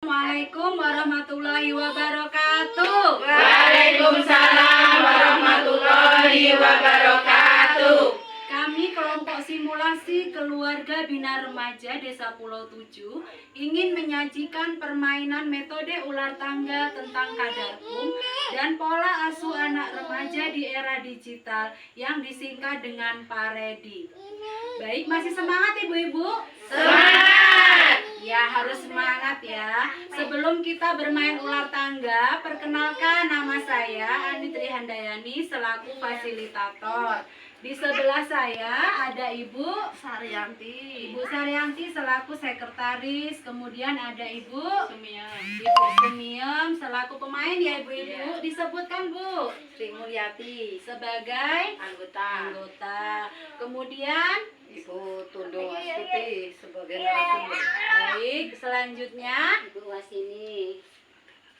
Assalamualaikum warahmatullahi wabarakatuh. Waalaikumsalam warahmatullahi wabarakatuh. Kami kelompok simulasi keluarga bina remaja Desa Pulau 7 ingin menyajikan permainan metode ular tangga tentang kadarkum dan pola asuh anak remaja di era digital yang disingkat dengan Paredi. Baik, masih semangat ibu-ibu? Semangat! Ya, harus semangat ya. Sebelum kita bermain ular tangga, perkenalkan nama saya Ani Trihandayani selaku fasilitator. Di sebelah saya ada Ibu Saryanti. Ibu Saryanti selaku sekretaris, kemudian ada Ibu Sumiem. Ibu Sumiem selaku pemain ya ibu-ibu. Disebutkan Bu Sri Mulyati sebagai anggota. Kemudian Ibu Tundung Astuti sebagai narasumber. baik, selanjutnya Ibu Wasini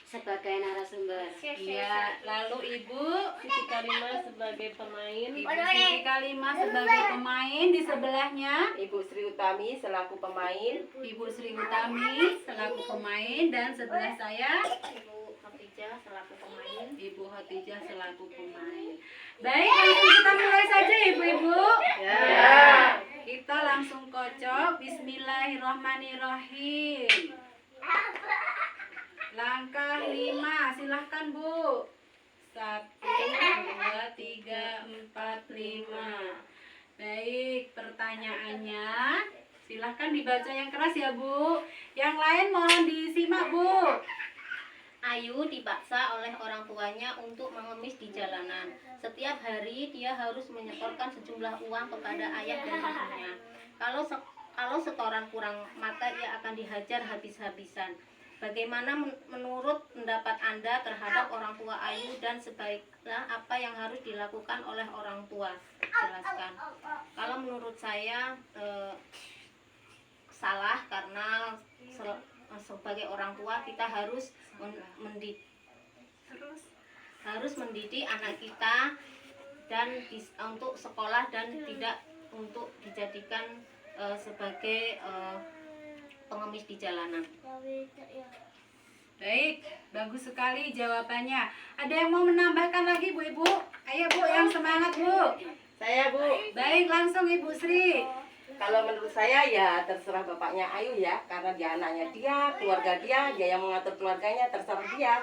sebagai narasumber. iya, lalu Ibu Siti Kalimah sebagai pemain. Ibu Siti Kalimah sebagai pemain. Di sebelahnya Ibu Sri Utami selaku pemain. Ibu Sri Utami selaku pemain, dan sebelah saya Ibu Khadijah selaku pemain. Ibu Khotijah selaku pemain. Baik, langsung kita mulai saja ibu-ibu. Ya. Kita langsung kocok. Bismillahirrahmanirrahim. Langkah 5, silahkan Bu. 1, 2, 3, 4, 5. Baik, pertanyaannya silahkan dibaca yang keras ya Bu. Yang lain mohon disimak Bu. Ayu dipaksa oleh orang tuanya untuk mengemis di jalanan. Setiap hari dia harus menyetorkan sejumlah uang kepada ayah dan ibunya. Kalau setoran kurang, maka ia akan dihajar habis-habisan. Bagaimana menurut pendapat Anda terhadap orang tua Ayu, dan sebaiknya apa yang harus dilakukan oleh orang tua? Jelaskan. Kalau menurut saya salah, karena sebagai orang tua kita harus mendidik anak kita dan untuk sekolah, dan tidak untuk dijadikan sebagai pengemis di jalanan. Baik, bagus sekali jawabannya. Ada yang mau menambahkan lagi Bu Ibu? Ayo Bu, yang semangat Bu. Saya Bu. Baik, langsung Ibu Sri. Kalau menurut saya ya terserah bapaknya Ayu ya, karena dia anaknya dia, keluarga dia yang mengatur keluarganya, terserah dia.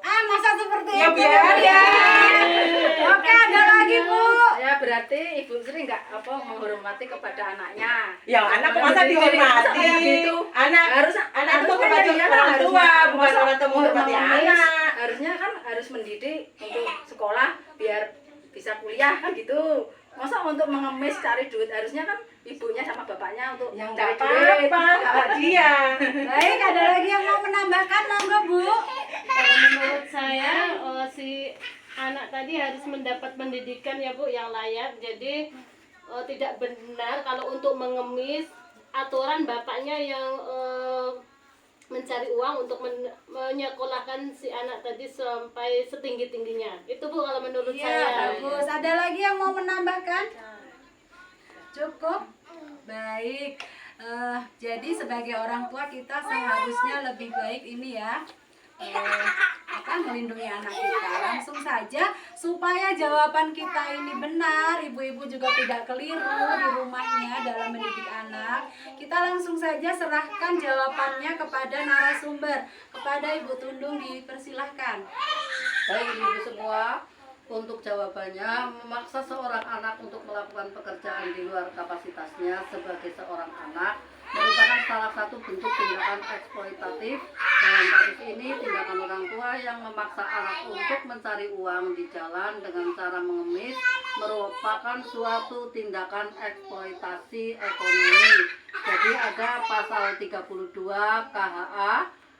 Masa seperti Ya, itu? biar ya. Oke, ada lagi Bu. Ya berarti Ibu Sri nggak menghormati kepada anaknya. Yang anak masa dihormati? Gitu. Anak Harus itu harusnya kepada ya, orang harusnya. tua, bukan Masa orang tua menghormati mengemis, anak. Harusnya kan harus mendidik untuk sekolah biar bisa kuliah kan gitu. Masa untuk mengemis cari duit, harusnya kan ibunya sama bapaknya untuk Yang cari nggak duit. apa-apa, kalau dia. Baik, ada lagi yang mau menambahkan? Monggo Bu. Kalau menurut saya si anak tadi harus mendapat pendidikan ya Bu yang layak. Jadi tidak benar kalau untuk mengemis, aturan bapaknya yang mencari uang untuk menyekolahkan si anak tadi sampai setinggi-tingginya. Itu Bu kalau menurut Iya, saya. bagus. Ada lagi yang mau menambahkan? Cukup? Baik. Jadi sebagai orang tua kita seharusnya lebih baik ini ya, melindungi anak kita. Langsung saja supaya jawaban kita ini benar, ibu-ibu juga tidak keliru di rumahnya dalam mendidik anak. Kita langsung saja serahkan jawabannya kepada narasumber. Kepada Ibu Tundung dipersilahkan. Baik ibu semua, untuk jawabannya, memaksa seorang anak untuk melakukan pekerjaan di luar kapasitasnya sebagai seorang anak merupakan salah satu bentuk tindakan eksploitatif. Dalam kasus ini, tindakan orang tua yang memaksa anak untuk mencari uang di jalan dengan cara mengemis merupakan suatu tindakan eksploitasi ekonomi. Jadi ada pasal 32 KHA,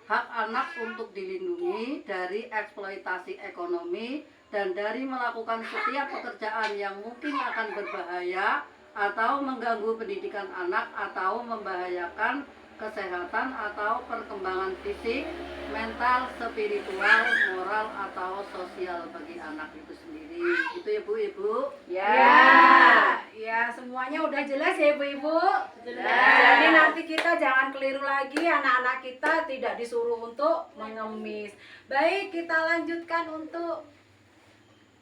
hak anak untuk dilindungi dari eksploitasi ekonomi dan dari melakukan setiap pekerjaan yang mungkin akan berbahaya atau mengganggu pendidikan anak atau membahayakan kesehatan atau perkembangan fisik, mental, spiritual, moral atau sosial bagi anak itu sendiri. Itu ya Bu, Ibu. Ya, semua Semuanya udah jelas ya ibu-ibu? Jadi nanti kita jangan keliru lagi, anak-anak kita tidak disuruh untuk mengemis. Baik, kita lanjutkan untuk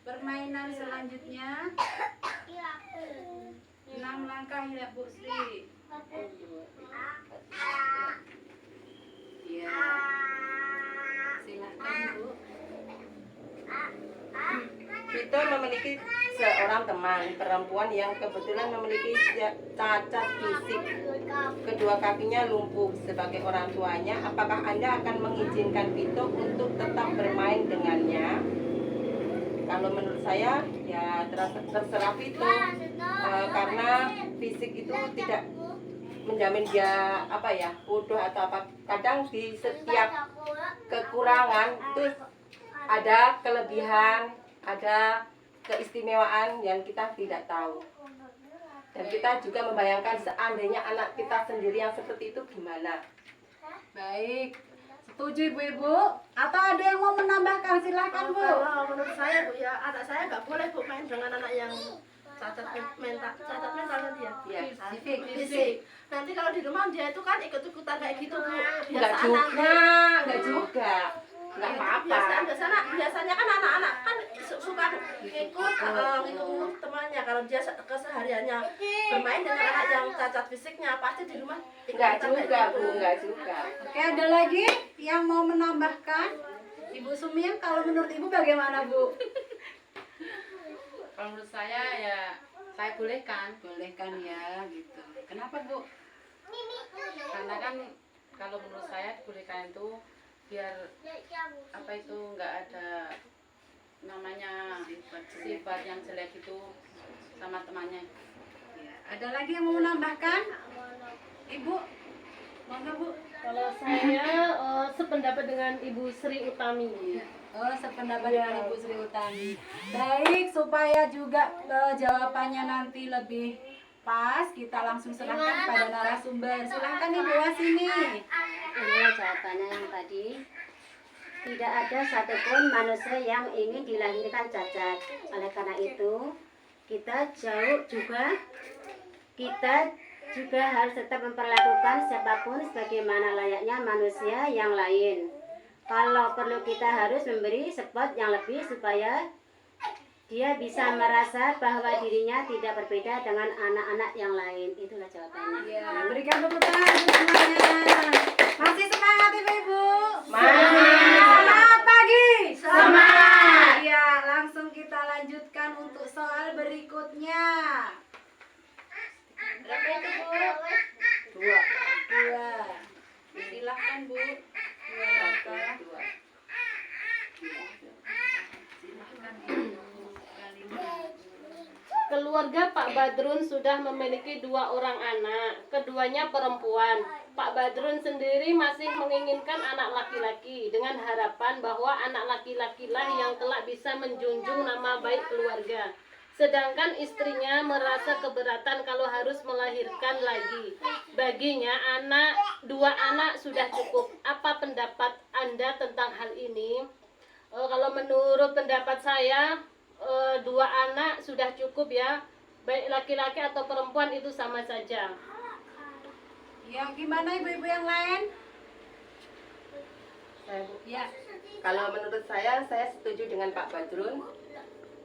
permainan selanjutnya. 6 langkah ya Bu Sri. Ya. Silakan Bu. Vito memiliki seorang teman perempuan yang kebetulan memiliki cacat fisik. Kedua kakinya lumpuh. Sebagai orang tuanya, apakah Anda akan mengizinkan Vito untuk tetap bermain dengannya? Kalau menurut saya, ya terserah Vito. Karena fisik itu tidak menjamin dia bodoh atau apa. Kadang di setiap kekurangan itu ada kelebihan, ada keistimewaan yang kita tidak tahu. Dan kita juga membayangkan seandainya anak kita sendiri yang seperti itu gimana. Baik. Setuju ibu-ibu? Atau ada yang mau menambahkan? Silakan Bu. Kalau menurut saya Bu ya, anak saya nggak boleh Bu main dengan anak yang cacat mental nanti ya. Ya. Fisik. Nanti kalau di rumah dia itu kan ikut-ikutan kayak gitu Bu. Enggak juga. Enggak apa-apa. Biasanya kan anak-anak kan suka ikut temannya. Kalau dia kesehariannya bermain dengan anak yang cacat fisiknya, pasti di rumah Enggak juga, Bu, enggak juga. Oke, ada lagi yang mau menambahkan? Ibu Sumim, kalau menurut Ibu bagaimana Bu? Kalau menurut saya ya saya bolehkan. Bolehkan ya, gitu. Kenapa Bu? Karena kan kalau menurut saya bolehkan itu biar nggak ada namanya sifat yang jelek itu sama temannya. Ya, ada lagi yang mau menambahkan? Ibu? Monggo Bu. Kalau saya sependapat dengan Ibu Sri Utami. Oh, sependapat dengan Ibu Sri Utami. Baik, supaya juga jawabannya nanti lebih pas, kita langsung serahkan pada narasumber. Silahkan Ibu Wasini. Inilah jawabannya yang tadi. Tidak ada satupun manusia yang ingin dilahirkan cacat. Oleh karena itu, kita juga harus tetap memperlakukan siapapun sebagaimana layaknya manusia yang lain. Kalau perlu kita harus memberi support yang lebih supaya dia bisa merasa bahwa dirinya tidak berbeda dengan anak-anak yang lain. Itulah jawabannya. Ya, berikan tepuk tangan untuk semuanya. Masih semangat Ibu-ibu? Semangat pagi. Semangat. Ya, langsung kita lanjutkan untuk soal berikutnya. Berapa itu Bu? 2. Silahkan Bu. 2 langkah. Silahkan Ibu. Keluarga Pak Badrun sudah memiliki 2 orang anak, keduanya perempuan. Pak Badrun sendiri masih menginginkan anak laki-laki dengan harapan bahwa anak laki-lakilah yang kelak bisa menjunjung nama baik keluarga. Sedangkan istrinya merasa keberatan kalau harus melahirkan lagi. Baginya 2 anak sudah cukup. Apa pendapat Anda tentang hal ini? Kalau menurut pendapat saya, 2 anak sudah cukup ya. Baik laki-laki atau perempuan itu sama saja. Ya, gimana ibu-ibu yang lain? Ya. Kalau menurut saya setuju dengan Pak Badrun.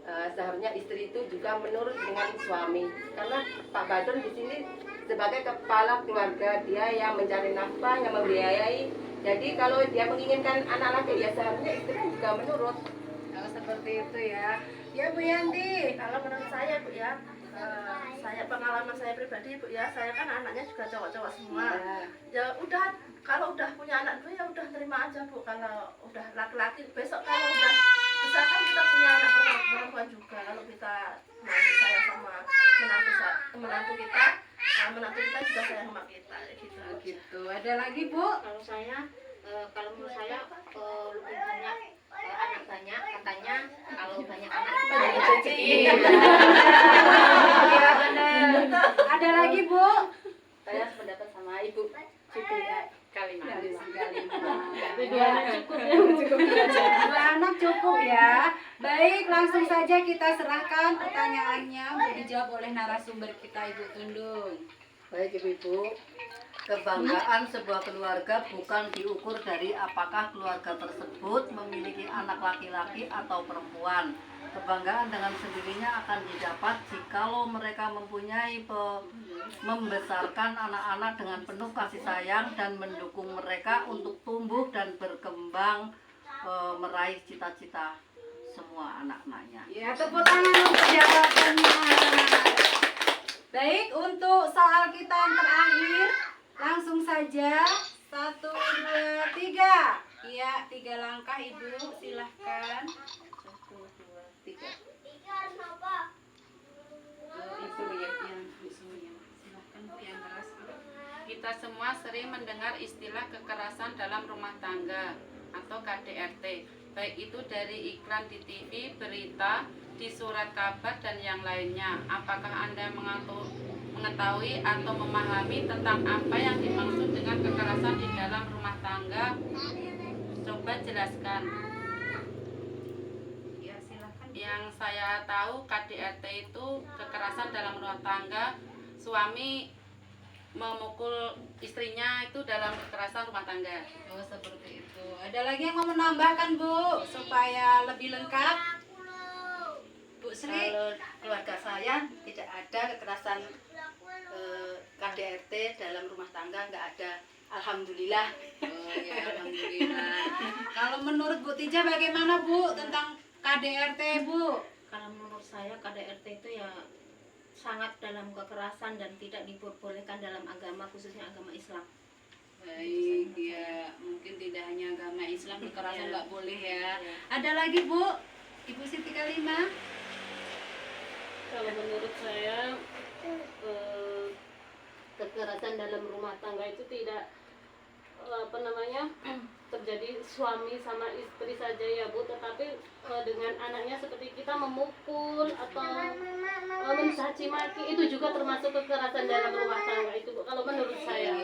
Seharusnya istri itu juga menurut dengan suami. Karena Pak Badrun di sini sebagai kepala keluarga, dia yang mencari nafkah, yang membiayai. Jadi kalau dia menginginkan anak laki, ya seharusnya istri juga menurut. Kalau seperti itu ya. Ya Bu Yanti. Kalau menurut saya Bu ya, pengalaman saya pribadi Bu ya, saya kan anaknya juga cowok-cowok semua. Ya udah, kalau udah punya anak dua ya udah terima aja Bu. Kalau udah laki-laki, besok kalau udah misalkan kita punya anak perempuan juga, kalau kita nanti saya sama menantu kita juga sayang sama kita gitu. Gitu. Ada lagi Bu? Kalau menurut saya lebih banyak anak banyak, katanya kalau banyak anak itu banyak rezeki. Ya benar. Ada lagi Bu? Saya sependapat sama Ibu Siti ya. 5. Tapi 2 anak cukup ya. Dua anak cukup ya. Baik, langsung saja kita serahkan pertanyaannya untuk dijawab oleh narasumber kita, Ibu Tundung. Baik Ibu-ibu, kebanggaan sebuah keluarga bukan diukur dari apakah keluarga tersebut memiliki anak laki-laki atau perempuan. Kebanggaan dengan sendirinya akan didapat jikalau mereka mempunyai membesarkan anak-anak dengan penuh kasih sayang dan mendukung mereka untuk tumbuh dan berkembang meraih cita-cita semua anak-anaknya. Ya, tepuk tangan untuk jawabannya. Baik, untuk soal kita yang terakhir, langsung saja 1, 2, 3. Iya, 3 langkah Ibu, silahkan. 1, 2, 3. Ibu yang silahkan Bu yang keras. Kita semua sering mendengar istilah kekerasan dalam rumah tangga atau KDRT, baik itu dari iklan di TV, berita, di surat kabar, dan yang lainnya. Apakah Anda mengetahui atau memahami tentang apa yang dimaksud dengan kekerasan di dalam rumah tangga? Coba jelaskan. Ya, silahkan. Yang saya tahu KDRT itu kekerasan dalam rumah tangga, suami memukul istrinya itu dalam kekerasan rumah tangga. Oh, seperti itu. Ada lagi yang mau menambahkan Bu supaya lebih lengkap? Bu Sri. Kalau keluarga saya tidak ada kekerasan KDRT dalam rumah tangga, nggak ada. Alhamdulillah. Oh ya, alhamdulillah. Kalau menurut Bu Tija bagaimana Bu tentang KDRT Bu? Kalau menurut saya KDRT itu ya sangat dalam kekerasan dan tidak diperbolehkan dalam agama, khususnya agama Islam. Baik ya, mungkin tidak hanya agama Islam kekerasan Iya. nggak boleh ya. Iya. Ada lagi Bu, Ibu Siti Kalima? Kalau menurut saya kekerasan dalam rumah tangga itu tidak terjadi suami sama istri saja ya Bu, tetapi dengan anaknya seperti kita memukul atau mencaci maki itu juga termasuk kekerasan dalam rumah tangga itu Bu, kalau menurut saya.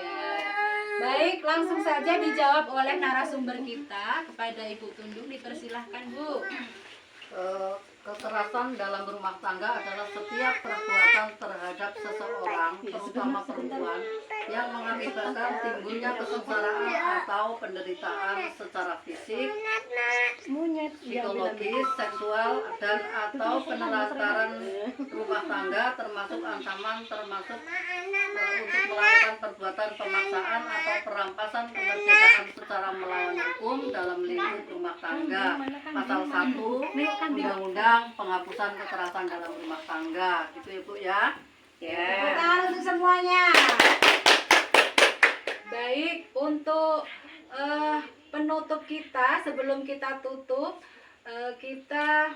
Baik, langsung saja dijawab oleh narasumber kita. Kepada Ibu Tundung dipersilahkan Bu. Kekerasan dalam rumah tangga adalah setiap perbuatan terhadap seseorang, terutama perempuan, yang mengakibatkan timbulnya kesengsaraan atau penderitaan secara fisik, psikologis, seksual, dan atau penelantaran rumah tangga, termasuk ancaman, termasuk untuk melakukan perbuatan pemaksaan atau perampasan kemerdekaan secara melawan hukum dalam lingkup rumah tangga. Pasal 1 Undang-Undang Penghapusan Kekerasan dalam Rumah Tangga. Gitu ya Bu ya. Tepuk tangan untuk semuanya. Baik, untuk penutup kita, sebelum kita tutup, kita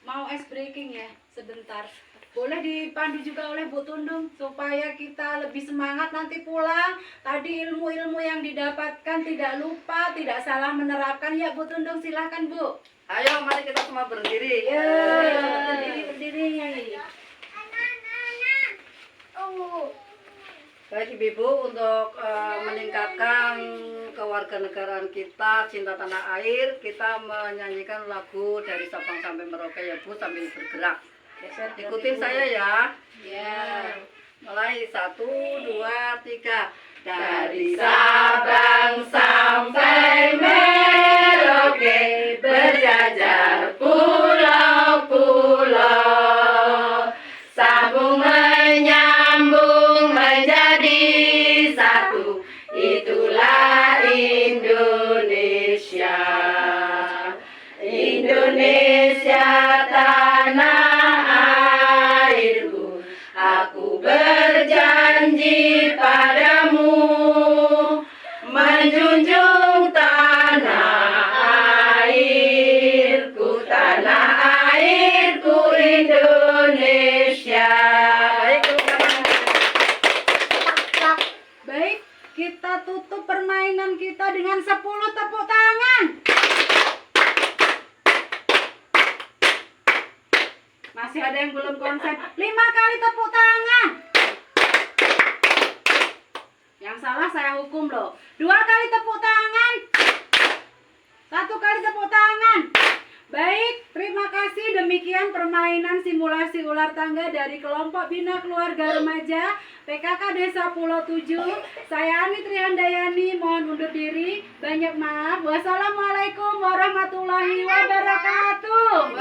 mau ice breaking ya sebentar. Boleh dipandu juga oleh Bu Tundung supaya kita lebih semangat nanti pulang. Tadi ilmu-ilmu yang didapatkan tidak lupa, tidak salah menerapkan ya Bu Tundung. Silahkan Bu. Ayo mari kita semua berdiri. Berdiri. Baik Ibu, untuk meningkatkan kewarganegaraan kita, cinta tanah air, kita menyanyikan lagu dari Sabang sampai Merauke ya Bu, sambil bergerak. Ikutin saya ya. Ya. Mulai 1, 2, 3. Dari Sabang sampai Merauke berjajar pulau-pulau, sambung menyambung menjadi satu, itulah Indonesia. Indonesia tanah airku, aku berjanji padamu menjunjung tanah airku Indonesia. Baik, kita tutup permainan kita dengan 10 tepuk tangan. Masih ada yang belum konsen. 5 kali tepuk tangan. Yang salah saya hukum loh. 2 kali tepuk tangan. 1 kali tepuk tangan. Baik, terima kasih. Demikian permainan simulasi ular tangga dari kelompok Bina Keluarga Remaja PKK Desa Pulau 7. Saya Ani Trihandayani, mohon undur diri. Banyak maaf. Wassalamualaikum warahmatullahi wabarakatuh.